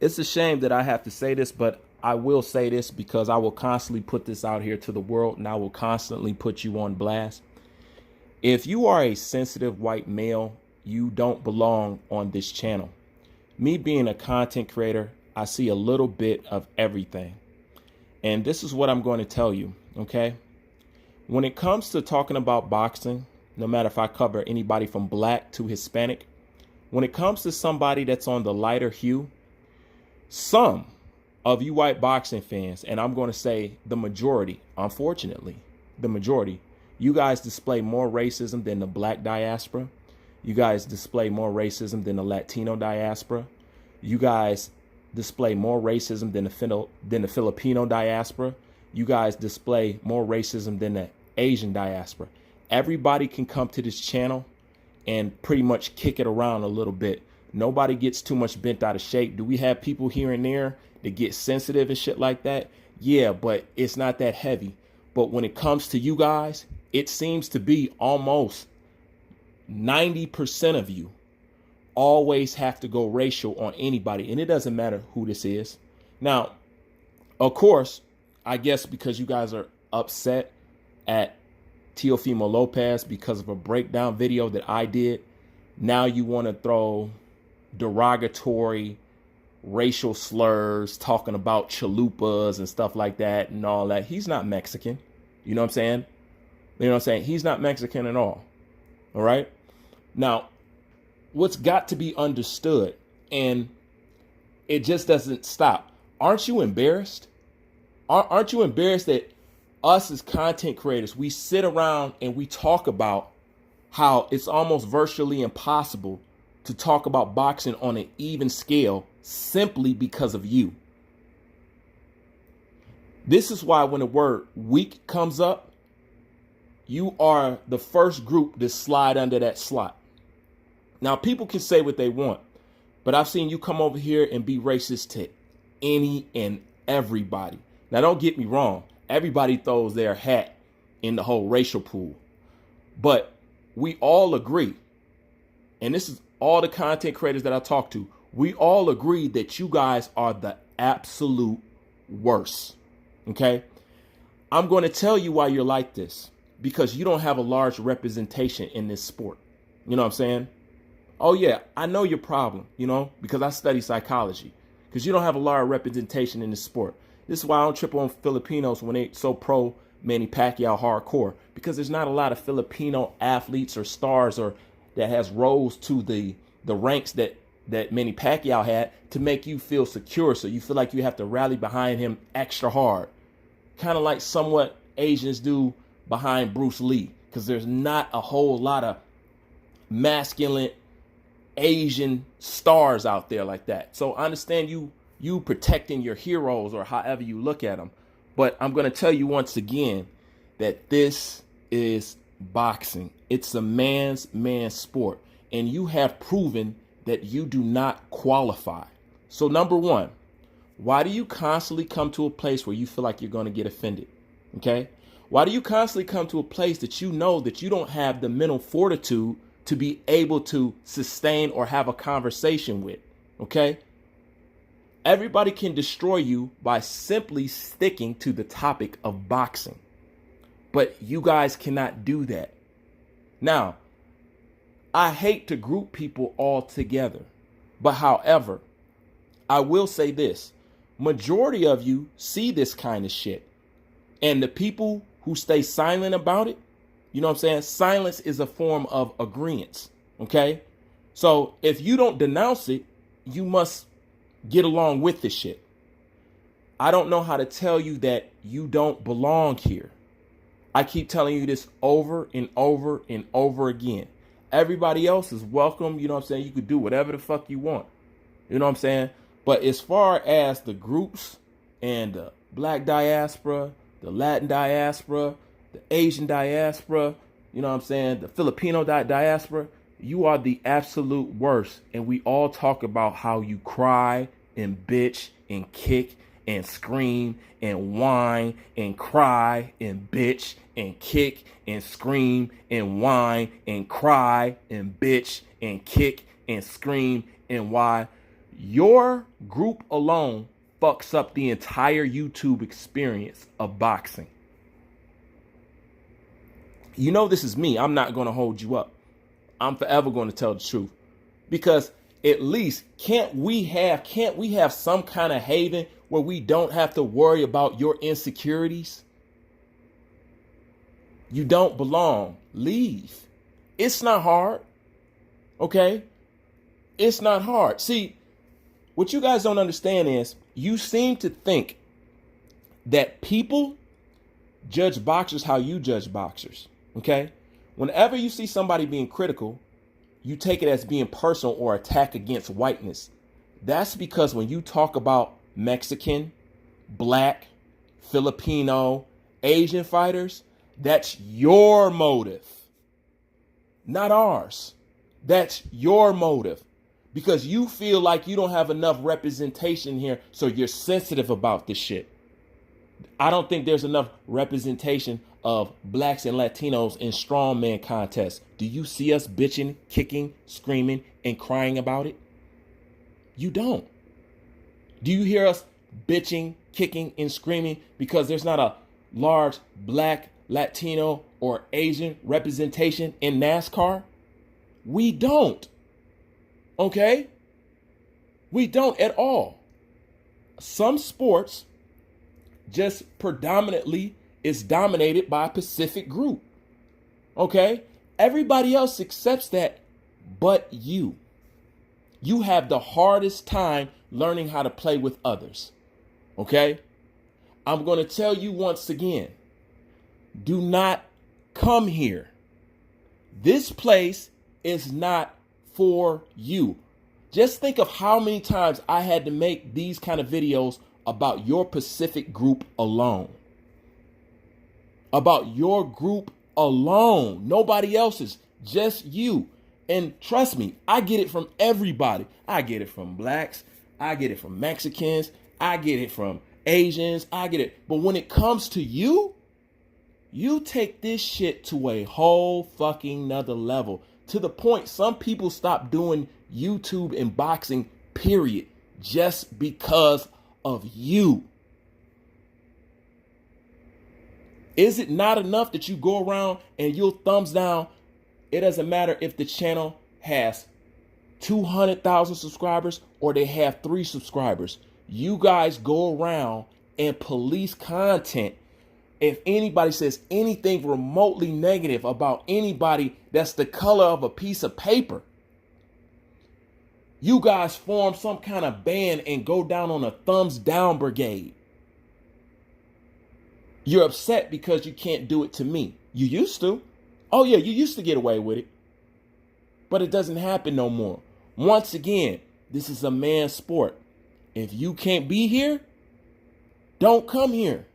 It's a shame that I have to say this, but I will say this because I will constantly put this out here to the world and I will constantly put you on blast. If you are a sensitive white male, you don't belong on this channel. Me being a content creator, I see a little bit of everything. And this is what I'm going to tell you, okay? When it comes to talking about boxing, no matter if I cover anybody from black to Hispanic, when it comes to somebody that's on the lighter hue, some of you white boxing fans, and I'm going to say the majority, unfortunately, the majority, you guys display more racism than the black diaspora. You guys display more racism than the Latino diaspora. You guys display more racism than the Filipino diaspora. You guys display more racism than the Asian diaspora. Everybody can come to this channel and pretty much kick it around a little bit. Nobody gets too much bent out of shape. Do we have people here and there that get sensitive and shit like that? Yeah, but it's not that heavy. But when it comes to you guys, it seems to be almost 90% of you always have to go racial on anybody. And it doesn't matter who this is. Now, of course, I guess because you guys are upset at Teofimo Lopez because of a breakdown video that I did, now you want to throw derogatory racial slurs, talking about chalupas and stuff like that and all that. He's not Mexican. You know what I'm saying? You know what I'm saying? He's not Mexican at all. All right. Now, what's got to be understood, and it just doesn't stop. Aren't you embarrassed? Aren't you embarrassed that us as content creators, we sit around and we talk about how it's almost virtually impossible to talk about boxing on an even scale simply because of you? This is why when the word weak comes up, you are the first group to slide under that slot. Now, people can say what they want, but I've seen you come over here and be racist to any and everybody. Now, don't get me wrong. Everybody throws their hat in the whole racial pool. But we all agree, and this is all the content creators that I talk to, we all agree that you guys are the absolute worst. Okay? I'm going to tell you why you're like this. Because you don't have a large representation in this sport. You know what I'm saying? Oh, yeah, I know your problem, because I study psychology. Because you don't have a large representation in this sport. This is why I don't trip on Filipinos when they so pro Manny Pacquiao hardcore. Because there's not a lot of Filipino athletes or stars or that has rose to the ranks that Manny Pacquiao had to make you feel secure. So you feel like you have to rally behind him extra hard. Kind of like somewhat Asians do behind Bruce Lee, because there's not a whole lot of masculine Asian stars out there like that. So I understand you protecting your heroes or however you look at them. But I'm going to tell you once again that this is boxing. It's a man's sport. And you have proven that you do not qualify. So number one, why do you constantly come to a place where you feel like you're going to get offended? Okay? Why do you constantly come to a place that you know that you don't have the mental fortitude to be able to sustain or have a conversation with? Okay? Everybody can destroy you by simply sticking to the topic of boxing. But you guys cannot do that. Now, I hate to group people all together. But however, I will say this. Majority of you see this kind of shit. And the people who stay silent about it, you know what I'm saying? Silence is a form of agreement. Okay? So if you don't denounce it, you must get along with this shit. I don't know how to tell you that you don't belong here. I keep telling you this over and over and over again. Everybody else is welcome. You know what I'm saying? You could do whatever the fuck you want. You know what I'm saying? But as far as the groups and the black diaspora, the Latin diaspora, the Asian diaspora, you know what I'm saying, the Filipino diaspora, you are the absolute worst. And we all talk about how you cry and bitch and kick and scream and whine and cry and bitch and kick and scream and whine and cry and bitch and kick and scream and whine. Your group alone fucks up the entire YouTube experience of boxing. You know this is me. I'm not going to hold you up. I'm forever going to tell the truth. Because at least can't we have some kind of haven where we don't have to worry about your insecurities? You don't belong. Leave. It's not hard. Okay? It's not hard. See, what you guys don't understand is you seem to think that people judge boxers how you judge boxers. Okay? Whenever you see somebody being critical, you take it as being personal or attack against whiteness. That's because when you talk about Mexican, Black, Filipino, Asian fighters, that's your motive, not ours. That's your motive because you feel like you don't have enough representation here, so you're sensitive about this shit. I don't think there's enough representation of blacks and Latinos in strongman contests. Do you see us bitching, kicking, screaming, and crying about it? You don't. Do you hear us bitching, kicking, and screaming because there's not a large black, Latino, or Asian representation in NASCAR? We don't. Okay? We don't at all. Some sports just predominantly is dominated by a Pacific group. Okay? Everybody else accepts that, but you. You have the hardest time learning how to play with others. Okay? I'm going to tell you once again, do not come here. This place is not for you. Just think of how many times I had to make these kind of videos about your Pacific group alone. About your group alone. Nobody else's, just you. And trust me, I get it from everybody. I get it from blacks. I get it from Mexicans. I get it from Asians. I get it. But when it comes to you, you take this shit to a whole fucking nother level. To the point some people stop doing YouTube and boxing, period, just because of you. Is it not enough that you go around and you'll thumbs down? It doesn't matter if the channel has 200,000 subscribers or they have 3 subscribers. You guys go around and police content. If anybody says anything remotely negative about anybody that's the color of a piece of paper, you guys form some kind of band and go down on a thumbs down brigade. You're upset because you can't do it to me. You used to. Oh yeah, you used to get away with it. But it doesn't happen no more. Once again, this is a man's sport. If you can't be here, don't come here.